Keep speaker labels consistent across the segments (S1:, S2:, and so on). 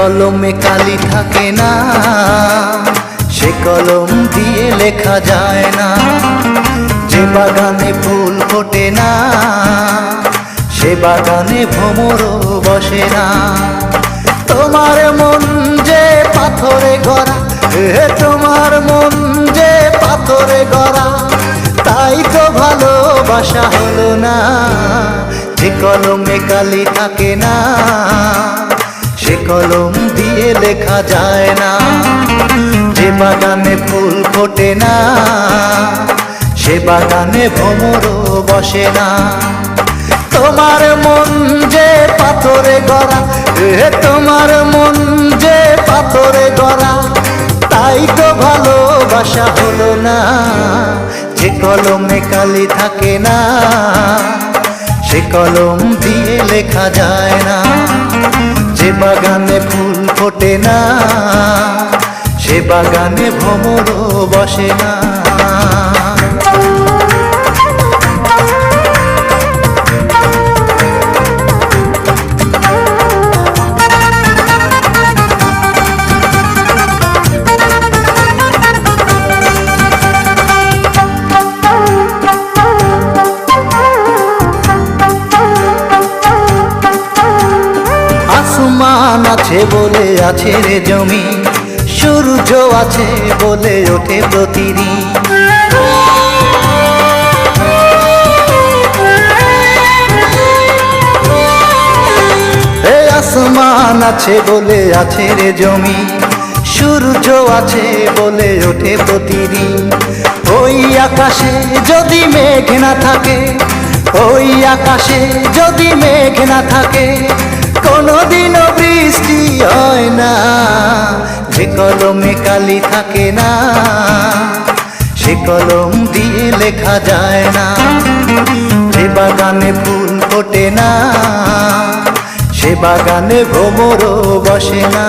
S1: কলমে কালি থাকে না, সে কলম দিয়ে লেখা যায় না। যে বাগানে ফুল ফোটে না, সে বাগানে ভ্রমরও বসে না। তোমার মন যে পাথরে গড়া, তোমার মন যে পাথরে গড়া, তাই তো ভালোবাসা হলো না। যে কলমে কালি থাকে না, সে কলম দিয়ে লেখা যায় না। যে বাগানে ফুল ফোটে না, সে বাগানে ভ্রমরও বসে না। তোমার মন যে পাথরে গড়া, তোমার মন যে পাথরে গড়া, তাই তো ভালোবাসা হলো না। যে কলমে কালি থাকে না, সে কলম দিয়ে লেখা যায় না। যে বাগানে ফুল ফোটে না, সে বাগানে ভ্রমরও বসে না। আসমান আছে বলে আছে রে জমি, সূর্য আছে বলে ওঠে প্রতিদিন। আসমান আছে বলে আছে রে জমি, সূর্য আছে বলে ওঠে প্রতিদিন। ওই আকাশে যদি মেঘ না থাকে, ওই আকাশে যদি মেঘ না থাকে, কোনদিনও বৃষ্টি হয় না। যে কলমে কালি থাকে না, সে কলম দিয়ে লেখা যায় না। যে বাগানে ফুল ফোটে না, সে বাগানে ভ্রমরও বসে না।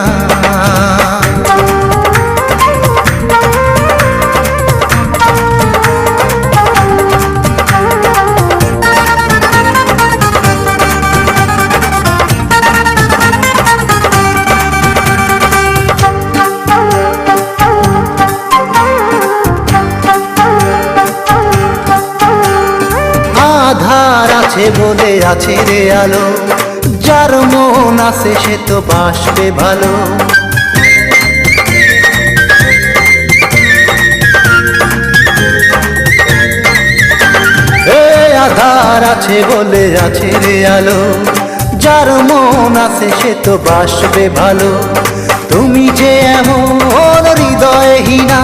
S1: আধার আছে বলে আছে রে আলো, যার মন আছে সে তো বাসবে ভালো। আধার আছে বলে আছে রে আলো, যার মন আছে সে তো বাসবে ভালো। তুমি যে এমন হৃদয়হীনা,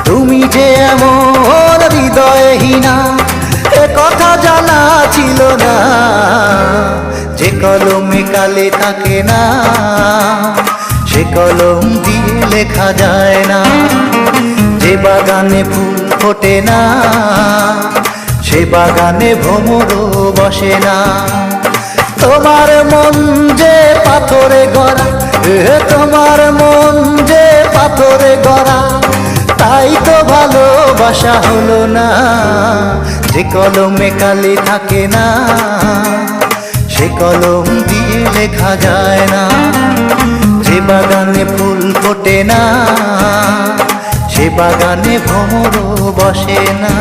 S1: তুমি যে এমন হৃদয়হীনা, এ কথা জানা ছিল না। যে কলমে কালি থাকে না, সে কলম দিয়ে লেখা যায় না। যে বাগানে ফুল ফোটে না, সে বাগানে ভ্রমরও বসে না। তোমার মন যে পাথরে গড়া, তোমার মন যে পাথরে গড়া, তাই তো ভালোবাসা হলো না। যে কলমে কালি থাকে না, সে কলম দিয়ে লেখা যায় না। যে বাগানে ফুল ফোটে না, সে বাগানে ভ্রমরও বসে না।